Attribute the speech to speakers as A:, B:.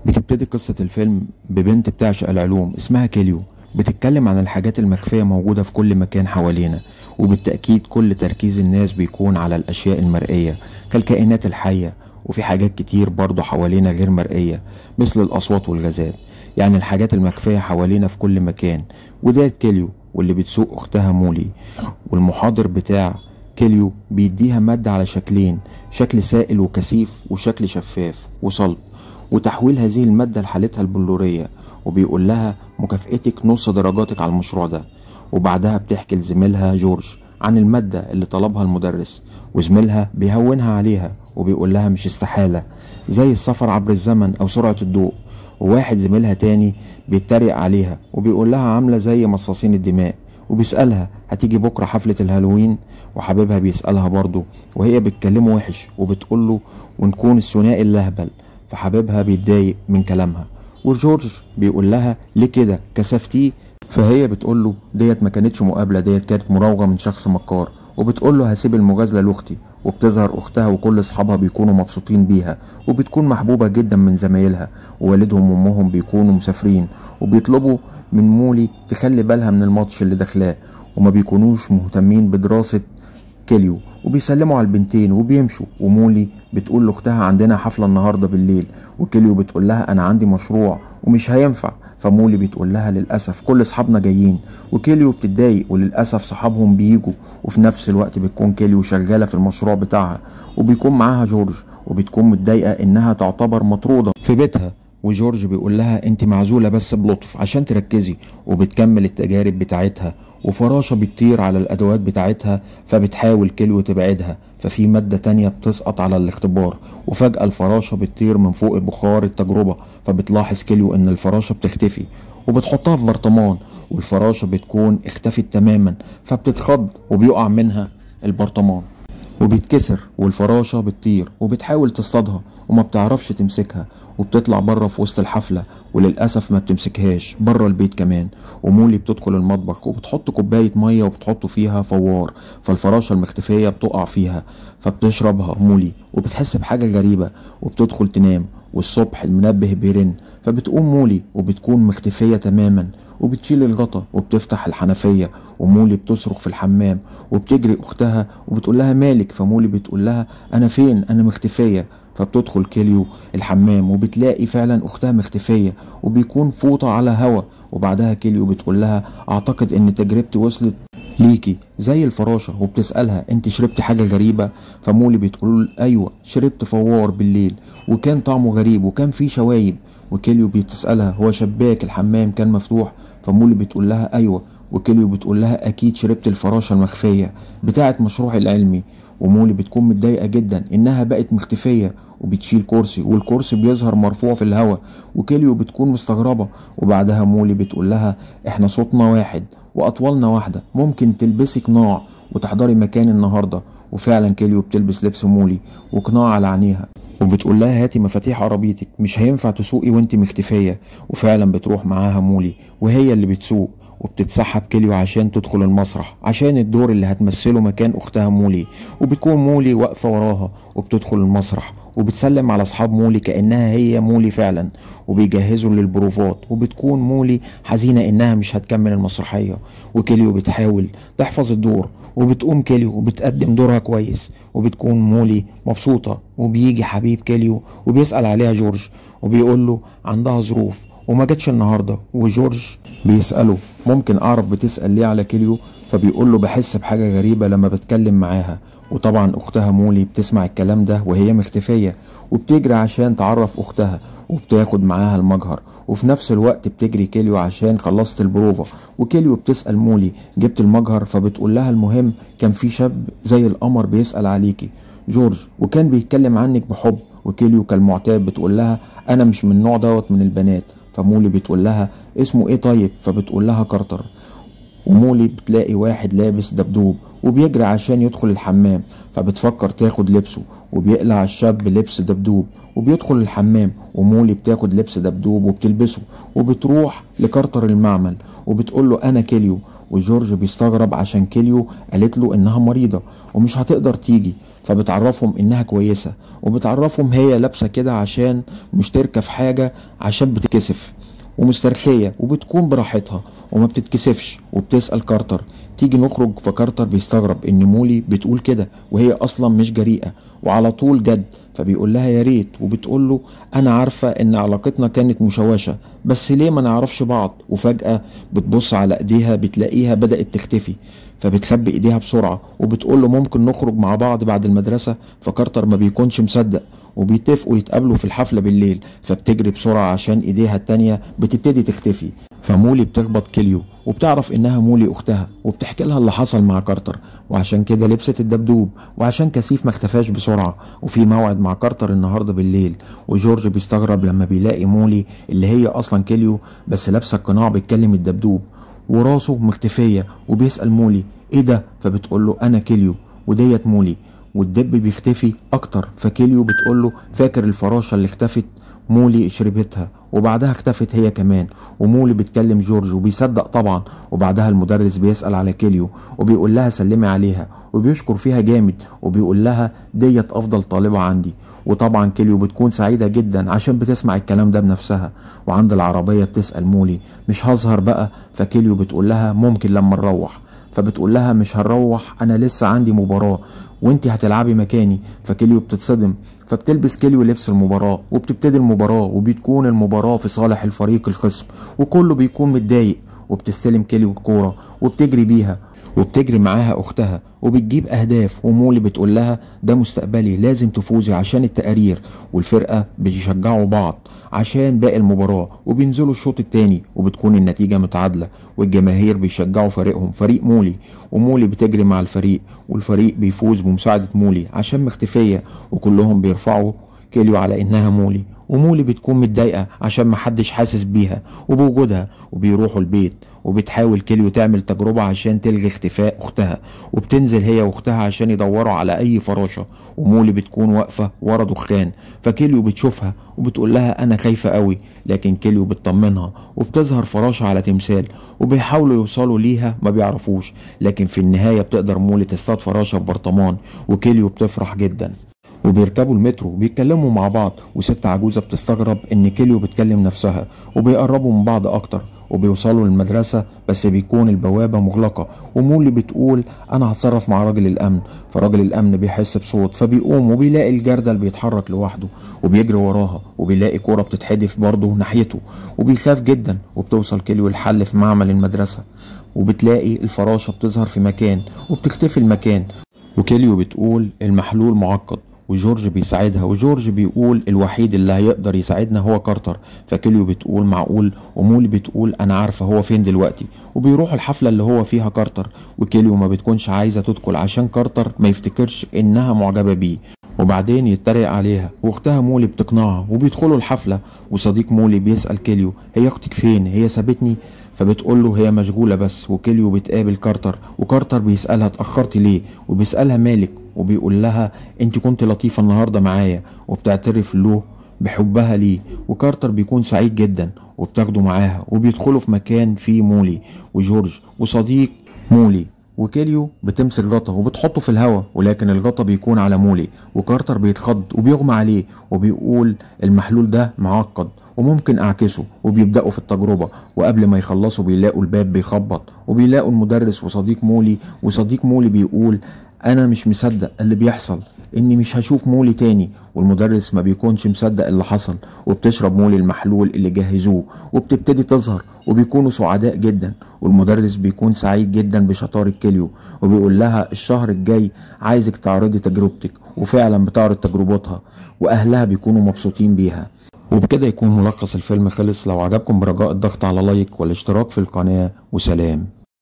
A: بتبتدي قصة الفيلم ببنت بتعشق العلوم اسمها كيليو. بتتكلم عن الحاجات المخفية موجودة في كل مكان حوالينا، وبالتأكيد كل تركيز الناس بيكون على الأشياء المرئية كالكائنات الحية. وفي حاجات كتير برضه حوالينا غير مرئية، مثل الأصوات والغازات. يعني الحاجات المخفية حوالينا في كل مكان. وديت كيليو، واللي بتسوق أختها مولي. والمحاضر بتاع كيليو بيديها مادة على شكلين، شكل سائل وكثيف وشكل شفاف وصلب، وتحويل هذه المادة لحالتها البلورية. وبيقول لها مكافئتك نص درجاتك على المشروع ده. وبعدها بتحكي لزميلها جورج عن المادة اللي طلبها المدرس، وزميلها بيهونها عليها وبيقول لها مش استحالة، زي السفر عبر الزمن أو سرعة الضوء. وواحد زميلها تاني بيتريق عليها وبيقول لها عاملة زي مصاصين الدماء، وبيسألها هتيجي بكرة حفلة الهالوين. وحبيبها بيسألها برضه وهي بتكلمه وحش وبتقوله ونكون الثنائي اللهبل. فحبيبها بيتضايق من كلامها، وجورج بيقول لها ليه كده كسفتيه. فهي بتقول له ديت ما كانتش مقابله، ديت كانت مراوغه من شخص مكار. وبتقول له هسيب المجازله لاختي. وبتظهر اختها وكل اصحابها بيكونوا مبسوطين بيها، وبتكون محبوبه جدا من زمايلها. ووالدهم وامهم بيكونوا مسافرين، وبيطلبوا من مولي تخلي بالها من الماتش اللي داخلاه، وما بيكونوش مهتمين بدراسه كيليو. وبيسلموا على البنتين وبيمشوا. ومولي بتقول لاختها عندنا حفله النهارده بالليل. وكيليو بتقول لها انا عندي مشروع ومش هينفع. فمولي بتقول لها للاسف كل اصحابنا جايين. وكيليو بتتضايق، وللاسف صحابهم بيجوا. وفي نفس الوقت بتكون كيليو شغاله في المشروع بتاعها، وبيكون معاها جورج. وبتكون متضايقه انها تعتبر مطروده في بيتها. وجورج بيقول لها انت معزولة بس بلطف عشان تركزي. وبتكمل التجارب بتاعتها. وفراشة بتطير على الادوات بتاعتها، فبتحاول كيليو تبعدها. ففي مادة تانية بتسقط على الاختبار، وفجأة الفراشة بتطير من فوق بخار التجربة. فبتلاحظ كيليو ان الفراشة بتختفي، وبتحطها في برطمان. والفراشة بتكون اختفت تماما، فبتتخض وبيقع منها البرطمان وبيتكسر. والفراشة بتطير وبتحاول تصطادها وما بتعرفش تمسكها، وبتطلع بره في وسط الحفلة. وللأسف ما بتمسكهاش بره البيت كمان. ومولي بتدخل المطبخ وبتحط كوباية مية وبتحط فيها فوار. فالفراشة المختفية بتقع فيها، فبتشربها مولي وبتحس بحاجة غريبة وبتدخل تنام. والصبح المنبه بيرن، فبتقوم مولي وبتكون مختفية تماما. وبتشيل الغطا وبتفتح الحنفية. ومولي بتصرخ في الحمام، وبتجري اختها وبتقول لها مالك. فمولي بتقول لها انا فين، انا مختفية. فبتدخل كيليو الحمام وبتلاقي فعلا اختها مختفية، وبيكون فوطة على هوا. وبعدها كيليو بتقول لها اعتقد ان تجربتي وصلت ليكي زي الفراشة. وبتسألها انت شربت حاجة غريبة؟ فمولي بتقول ايوه شربت فوار بالليل، وكان طعمه غريب وكان فيه شوايب. وكيليو بتسألها هو شباك الحمام كان مفتوح؟ فمولي بتقول لها ايوه. وكيليو بتقول لها اكيد شربت الفراشة المخفية بتاعت مشروعي العلمي. ومولي بتكون متضايقة جدا انها بقت مختفية، وبتشيل كرسي والكرسي بيظهر مرفوع في الهواء. وكيليو بتكون مستغربة. وبعدها مولي بتقول لها احنا صوتنا واحد واطوالنا واحدة، ممكن تلبسي قناع وتحضري مكان النهاردة. وفعلا كيليو بتلبس لبس مولي وقناع على عينيها، وبتقول لها هاتي مفاتيح عربيتك، مش هينفع تسوقي وانت مختفية. وفعلا بتروح معاها مولي وهي اللي بتسوق. وبتتسحب كيليو عشان تدخل المسرح عشان الدور اللي هتمثله مكان اختها مولي. وبتكون مولي واقفة وراها وبتدخل المسرح وبتسلم على اصحاب مولي كأنها هي مولي فعلا، وبيجهزوا للبروفات. وبتكون مولي حزينة انها مش هتكمل المسرحية. وكيليو بتحاول تحفظ الدور، وبتقوم كيليو وبتقدم دورها كويس. وبتكون مولي مبسوطة. وبيجي حبيب كيليو وبيسأل عليها جورج، وبيقول له عندها ظروف وما جاتش النهارده. وجورج بيسأله ممكن اعرف بتسأل ليه على كيليو؟ فبيقول له بحس بحاجة غريبة لما بتكلم معاها. وطبعا اختها مولي بتسمع الكلام ده وهي مختفية، وبتجري عشان تعرف اختها وبتاخد معاها المجهر. وفي نفس الوقت بتجري كيليو عشان خلصت البروفة. وكيليو بتسأل مولي جبت المجهر؟ فبتقول لها المهم كان في شاب زي القمر بيسأل عليكي جورج، وكان بيتكلم عنك بحب. وكيليو كالمعتاد بتقول لها انا مش من النوع دوت من البنات. فمولي بتقول لها اسمه ايه طيب؟ فبتقول لها كارتر. ومولي بتلاقي واحد لابس دبدوب وبيجري عشان يدخل الحمام، فبتفكر تاخد لبسه. وبيقلع الشاب لبس دبدوب وبيدخل الحمام، ومولي بتاخد لبس دبدوب وبتلبسه وبتروح لكارتر المعمل وبتقول له انا كيليو. وجورج بيستغرب عشان كيليو قالت له انها مريضة ومش هتقدر تيجي، فبتعرفهم انها كويسة وبتعرفهم هي لابسة كده عشان مشتركة في حاجة عشان بتكسف ومسترخية وبتكون براحتها وما بتتكسفش. وبتسأل كارتر تيجي نخرج، فكارتر بيستغرب ان مولي بتقول كده وهي اصلا مش جريئة وعلى طول جد، فبيقول لها يا ريت. وبتقول له انا عارفة ان علاقتنا كانت مشوشة بس ليه ما نعرفش بعض. وفجأة بتبص على ايديها بتلاقيها بدأت تختفي، فبتخبي ايديها بسرعة وبتقول له ممكن نخرج مع بعض بعد المدرسة. فكارتر ما بيكونش مصدق وبيتفقوا يتقابلوا في الحفلة بالليل، فبتجري بسرعة عشان ايديها التانية بتبتدي تختفي. فمولي بتخبط كيليو وبتعرف انها مولي اختها وبتحكي لها اللي حصل مع كارتر، وعشان كده لبست الدبدوب وعشان كثيف ما اختفاش بسرعة، وفي موعد مع كارتر النهاردة بالليل. وجورج بيستغرب لما بيلاقي مولي اللي هي اصلا كيليو بس لابسة القناع بيتكلم الدبدوب وراسه مختفية، وبيسأل مولي ايه ده، فبتقول له انا كيليو وديت مولي. والدب بيختفي اكتر، فكيليو بتقول له فاكر الفراشة اللي اختفت؟ مولي شربتها وبعدها اختفت هي كمان. ومولي بتكلم جورج وبيصدق طبعا. وبعدها المدرس بيسأل على كيليو وبيقول لها سلمي عليها وبيشكر فيها جامد وبيقول لها ديت افضل طالبة عندي. وطبعا كيليو بتكون سعيدة جدا عشان بتسمع الكلام ده بنفسها. وعند العربية بتسأل مولي مش هظهر بقى؟ فكيليو بتقول لها ممكن لما نروح. فبتقول لها مش هنروح، انا لسه عندي مباراة وانتي هتلعبي مكاني. فكيليو بتتصدم، فبتلبس كيليو لبس المباراة وبتبتدي المباراة، وبتكون المباراة في صالح الفريق الخصم وكله بيكون متضايق. وبتستلم كيليو الكورة وبتجري بيها وبتجري معاها اختها وبتجيب اهداف. ومولي بتقول لها ده مستقبلي لازم تفوزي عشان التقارير. والفرقة بيشجعوا بعض عشان باقي المباراة وبينزلوا الشوط التاني وبتكون النتيجة متعادلة، والجماهير بيشجعوا فريقهم فريق مولي. ومولي بتجري مع الفريق والفريق بيفوز بمساعدة مولي عشان مختفية، وكلهم بيرفعوا كيليو على انها مولي. ومولي بتكون متضايقة عشان محدش حاسس بيها وبوجودها. وبيروحوا البيت وبتحاول كيليو تعمل تجربة عشان تلغي اختفاء اختها، وبتنزل هي واختها عشان يدوروا على اي فراشة. ومولي بتكون واقفة ورا دخان، فكيليو بتشوفها وبتقول لها انا خايفة قوي، لكن كيليو بتطمنها وبتظهر فراشة على تمثال وبيحاولوا يوصلوا ليها ما بيعرفوش، لكن في النهاية بتقدر مولي تصطاد فراشة في برطمان وكيليو بتفرح جدا. وبيركبوا المترو وبيتكلموا مع بعض، وست عجوزة بتستغرب ان كيليو بتكلم نفسها، وبيقربوا من بعض اكتر وبيوصلوا للمدرسة بس بيكون البوابة مغلقة. ومولي بتقول انا هتصرف مع راجل الامن، فراجل الامن بيحس بصوت فبيقوم وبيلاقي الجردل بيتحرك لوحده وبيجري وراها، وبيلاقي كورة بتتحدف برضه ناحيته وبيخاف جدا. وبتوصل كيليو الحل في معمل المدرسة وبتلاقي الفراشة بتظهر في مكان وبتختفي المكان، وكيليو بتقول المحلول معقد. وجورج بيساعدها، وجورج بيقول الوحيد اللي هيقدر يساعدنا هو كارتر. فكيليو بتقول معقول، ومولي بتقول انا عارفه هو فين دلوقتي. وبيروحوا الحفله اللي هو فيها كارتر، وكيليو ما بتكونش عايزه تدخل عشان كارتر ما يفتكرش انها معجبه بيه وبعدين يتريق عليها. واختها مولي بتقنعها وبيدخلوا الحفله. وصديق مولي بيسأل كيليو هي اختك فين، هي سابتني؟ فبتقول له هي مشغوله بس. وكيليو بتقابل كارتر، وكارتر بيسألها اتأخرتي ليه، وبيسألها مالك، وبيقول لها انت كنت لطيفه النهارده معايا، وبتعترف له بحبها ليه. وكارتر بيكون سعيد جدا وبتاخده معاها وبيدخلوا في مكان فيه مولي وجورج وصديق مولي. وكيليو بتمسك غطا وبتحطه في الهواء، ولكن الغطا بيكون على مولي، وكارتر بيتخض وبيغمى عليه وبيقول المحلول ده معقد وممكن اعكسه. وبيبدأوا في التجربة، وقبل ما يخلصوا بيلاقوا الباب بيخبط وبيلاقوا المدرس وصديق مولي. وصديق مولي بيقول انا مش مصدق اللي بيحصل، اني مش هشوف مولي تاني. والمدرس ما بيكونش مصدق اللي حصل، وبتشرب مولي المحلول اللي جهزوه وبتبتدي تظهر وبيكونوا سعداء جدا. والمدرس بيكون سعيد جدا بشطارة كيليو وبيقول لها الشهر الجاي عايزك تعرضي تجربتك، وفعلا بتعرض تجربتها واهلها بيكونوا مبسوطين بيها. وبكده يكون ملخص الفيلم خلص. لو عجبكم برجاء الضغط على لايك والاشتراك في القناة، وسلام.